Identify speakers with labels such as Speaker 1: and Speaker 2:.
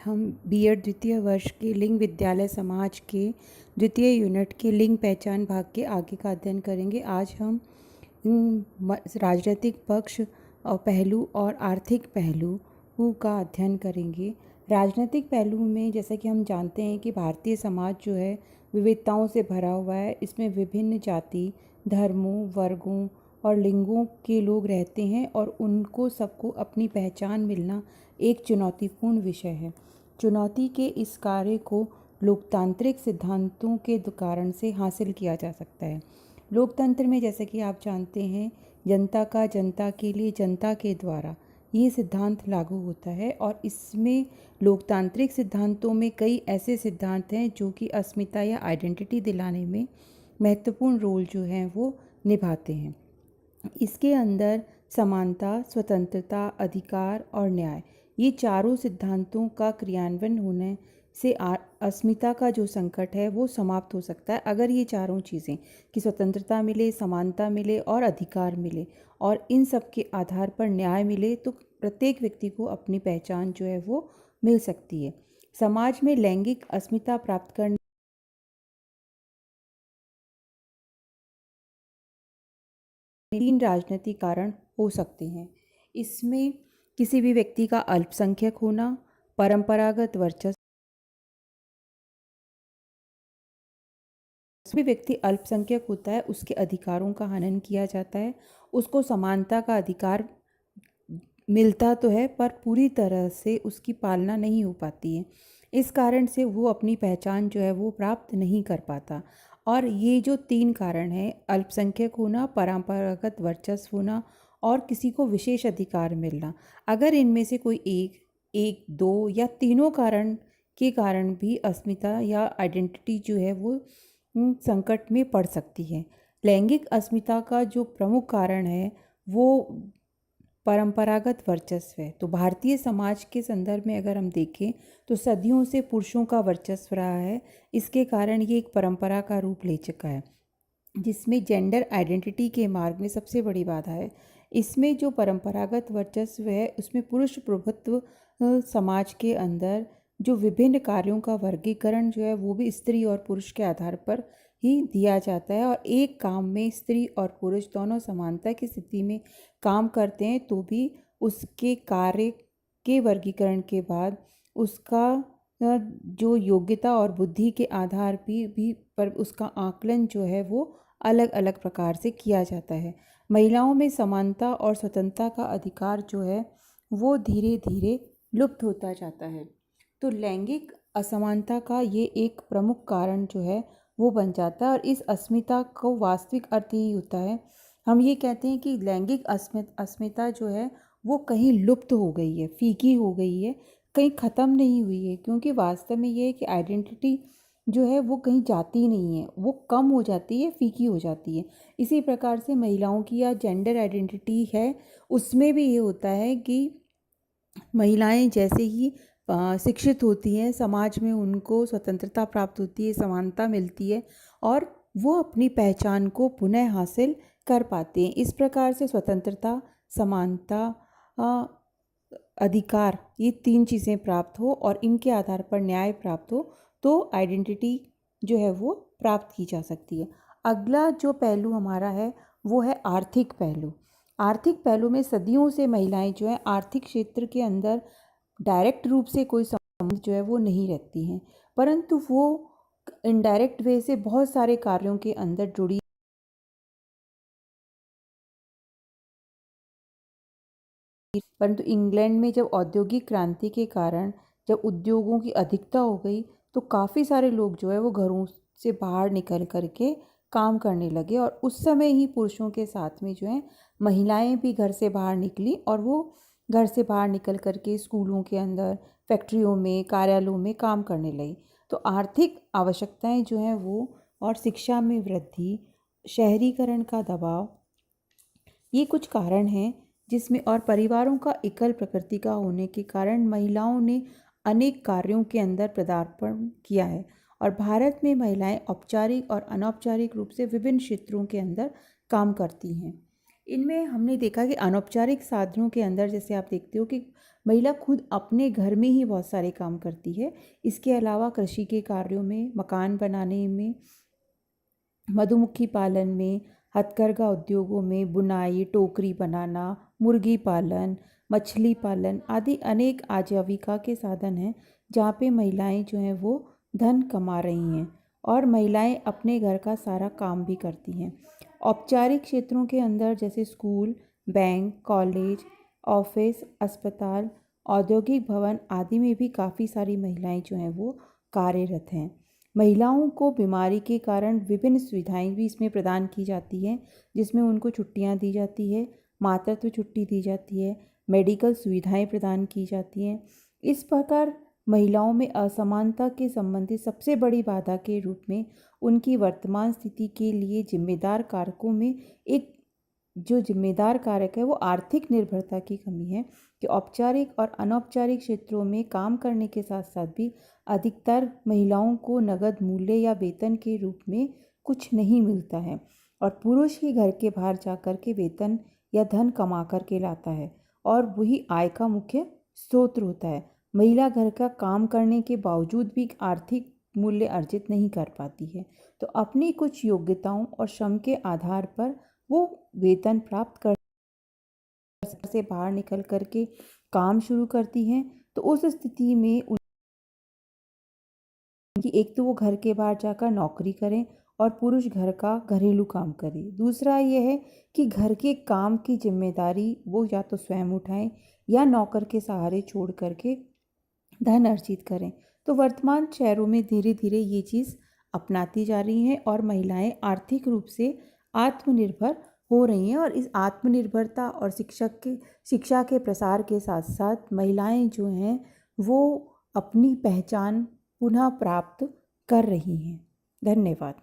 Speaker 1: हम बीएड द्वितीय वर्ष के लिंग विद्यालय समाज के द्वितीय यूनिट के लिंग पहचान भाग के आगे का अध्ययन करेंगे। आज हम राजनीतिक पक्ष और पहलू और आर्थिक पहलू का अध्ययन करेंगे। राजनीतिक पहलू में जैसा कि हम जानते हैं कि भारतीय समाज जो है विविधताओं से भरा हुआ है। इसमें विभिन्न जाति, धर्मों, वर्गों और लिंगों के लोग रहते हैं और उनको सबको अपनी पहचान मिलना एक चुनौतीपूर्ण विषय है। चुनौती के इस कार्य को लोकतांत्रिक सिद्धांतों के कारण से हासिल किया जा सकता है। लोकतंत्र में जैसे कि आप जानते हैं, जनता का जनता के लिए जनता के द्वारा ये सिद्धांत लागू होता है और इसमें लोकतांत्रिक सिद्धांतों में कई ऐसे सिद्धांत हैं जो कि अस्मिता या आइडेंटिटी दिलाने में महत्वपूर्ण रोल जो है वो निभाते हैं। इसके अंदर समानता, स्वतंत्रता, अधिकार और न्याय, ये चारों सिद्धांतों का क्रियान्वयन होने से अस्मिता का जो संकट है वो समाप्त हो सकता है। अगर ये चारों चीज़ें कि स्वतंत्रता मिले, समानता मिले और अधिकार मिले और इन सब के आधार पर न्याय मिले तो प्रत्येक व्यक्ति को अपनी पहचान जो है वो मिल सकती है। समाज में लैंगिक अस्मिता प्राप्त करने 3 राजनीतिक कारण हो सकते हैं। इसमें किसी भी व्यक्ति का अल्पसंख्यक होना, परंपरागत वर्चस्व, भी व्यक्ति अल्पसंख्यक होता है उसके अधिकारों का हनन किया जाता है। उसको समानता का अधिकार मिलता तो है पर पूरी तरह से उसकी पालना नहीं हो पाती है। इस कारण से वो अपनी पहचान जो है वो प्राप्त नहीं कर पाता। और ये जो 3 कारण हैं, अल्पसंख्यक होना, परंपरागत वर्चस्व होना और किसी को विशेष अधिकार मिलना, अगर इनमें से कोई एक, दो या तीनों कारण के कारण भी अस्मिता या आइडेंटिटी जो है वो संकट में पड़ सकती है। लैंगिक अस्मिता का जो प्रमुख कारण है वो परंपरागत वर्चस्व है। तो भारतीय समाज के संदर्भ में अगर हम देखें तो सदियों से पुरुषों का वर्चस्व रहा है। इसके कारण ये एक परंपरा का रूप ले चुका है, जिसमें जेंडर आइडेंटिटी के मार्ग में सबसे बड़ी बाधा है। इसमें जो परंपरागत वर्चस्व है उसमें पुरुष प्रभुत्व समाज के अंदर जो विभिन्न कार्यों का वर्गीकरण जो है वो भी स्त्री और पुरुष के आधार पर ही दिया जाता है और एक काम में स्त्री और पुरुष दोनों समानता की स्थिति में काम करते हैं तो भी उसके कार्य के वर्गीकरण के बाद उसका जो योग्यता और बुद्धि के आधार भी पर उसका आकलन जो है वो अलग अलग प्रकार से किया जाता है। महिलाओं में समानता और स्वतंत्रता का अधिकार जो है वो धीरे धीरे लुप्त होता जाता है। तो लैंगिक असमानता का ये एक प्रमुख कारण जो है वो बन जाता है और इस अस्मिता को वास्तविक अर्थ यही होता है। हम ये कहते हैं कि लैंगिक अस्मिता जो है वो कहीं लुप्त हो गई है, फीकी हो गई है, कहीं ख़त्म नहीं हुई है, क्योंकि वास्तव में ये है कि आइडेंटिटी जो है वो कहीं जाती नहीं है, वो कम हो जाती है, फीकी हो जाती है। इसी प्रकार से महिलाओं की या जेंडर आइडेंटिटी है उसमें भी ये होता है कि महिलाएं जैसे ही शिक्षित होती हैं, समाज में उनको स्वतंत्रता प्राप्त होती है, समानता मिलती है और वो अपनी पहचान को पुनः हासिल कर पाते हैं। इस प्रकार से स्वतंत्रता, समानता, अधिकार, ये 3 चीज़ें प्राप्त हो और इनके आधार पर न्याय प्राप्त हो तो आइडेंटिटी जो है वो प्राप्त की जा सकती है। अगला जो पहलू हमारा है वो है आर्थिक पहलू। आर्थिक पहलू में सदियों से महिलाएं जो है आर्थिक क्षेत्र के अंदर डायरेक्ट रूप से कोई संबंध जो है वो नहीं रखती हैं, परंतु वो इनडायरेक्ट वे से बहुत सारे कार्यों के अंदर जुड़ी। परंतु इंग्लैंड में जब औद्योगिक क्रांति के कारण जब उद्योगों की अधिकता हो गई तो काफ़ी सारे लोग जो है वो घरों से बाहर निकल करके काम करने लगे और उस समय ही पुरुषों के साथ में जो है महिलाएं भी घर से बाहर निकली और वो घर से बाहर निकल करके स्कूलों के अंदर, फैक्ट्रियों में, कार्यालयों में काम करने लगी। तो आर्थिक आवश्यकताएं जो हैं वो और शिक्षा में वृद्धि, शहरीकरण का दबाव, ये कुछ कारण हैं जिसमें और परिवारों का एकल प्रकृति का होने के कारण महिलाओं ने अनेक कार्यों के अंदर पदार्पण किया है और भारत में महिलाएं औपचारिक और अनौपचारिक रूप से विभिन्न क्षेत्रों के अंदर काम करती हैं। इनमें हमने देखा कि अनौपचारिक साधनों के अंदर जैसे आप देखते हो कि महिला खुद अपने घर में ही बहुत सारे काम करती है। इसके अलावा कृषि के कार्यों में, मकान बनाने में, मधुमक्खी पालन में, हथकरघा उद्योगों में, बुनाई, टोकरी बनाना, मुर्गी पालन, मछली पालन आदि अनेक आजीविका के साधन हैं जहाँ पे महिलाएं जो हैं वो धन कमा रही हैं और महिलाएं अपने घर का सारा काम भी करती हैं। औपचारिक क्षेत्रों के अंदर जैसे स्कूल, बैंक, कॉलेज, ऑफिस, अस्पताल, औद्योगिक भवन आदि में भी काफ़ी सारी महिलाएं जो हैं वो कार्यरत हैं। महिलाओं को बीमारी के कारण विभिन्न सुविधाएं भी इसमें प्रदान की जाती हैं, जिसमें उनको छुट्टियां दी जाती है, मातृत्व छुट्टी दी जाती है, मेडिकल सुविधाएं प्रदान की जाती हैं। इस प्रकार महिलाओं में असमानता के संबंधित सबसे बड़ी बाधा के रूप में उनकी वर्तमान स्थिति के लिए जिम्मेदार कारकों में एक जो जिम्मेदार कारक है वो आर्थिक निर्भरता की कमी है कि औपचारिक और अनौपचारिक क्षेत्रों में काम करने के साथ साथ भी अधिकतर महिलाओं को नगद मूल्य या वेतन के रूप में कुछ नहीं मिलता है और पुरुष ही घर के बाहर जाकर के वेतन या धन कमा कर के लाता है और वही आय का मुख्य स्रोत होता है। महिला घर का काम करने के बावजूद भी आर्थिक मूल्य अर्जित नहीं कर पाती है, तो अपनी कुछ योग्यताओं और श्रम के आधार पर वो वेतन प्राप्त कर से बाहर निकल करके काम शुरू करती हैं। तो उस स्थिति में उनकी एक तो वो घर के बाहर जाकर नौकरी करें और पुरुष घर का घरेलू काम करे। दूसरा ये है कि घर के काम की जिम्मेदारी वो या तो स्वयं उठाएं या नौकर के सहारे छोड़ करके धन अर्जित करें। तो वर्तमान शहरों में धीरे धीरे ये चीज़ अपनाती जा रही हैं और महिलाएं आर्थिक रूप से आत्मनिर्भर हो रही हैं और इस आत्मनिर्भरता और शिक्षा के प्रसार के साथ साथ महिलाएं जो हैं वो अपनी पहचान पुनः प्राप्त कर रही हैं। धन्यवाद।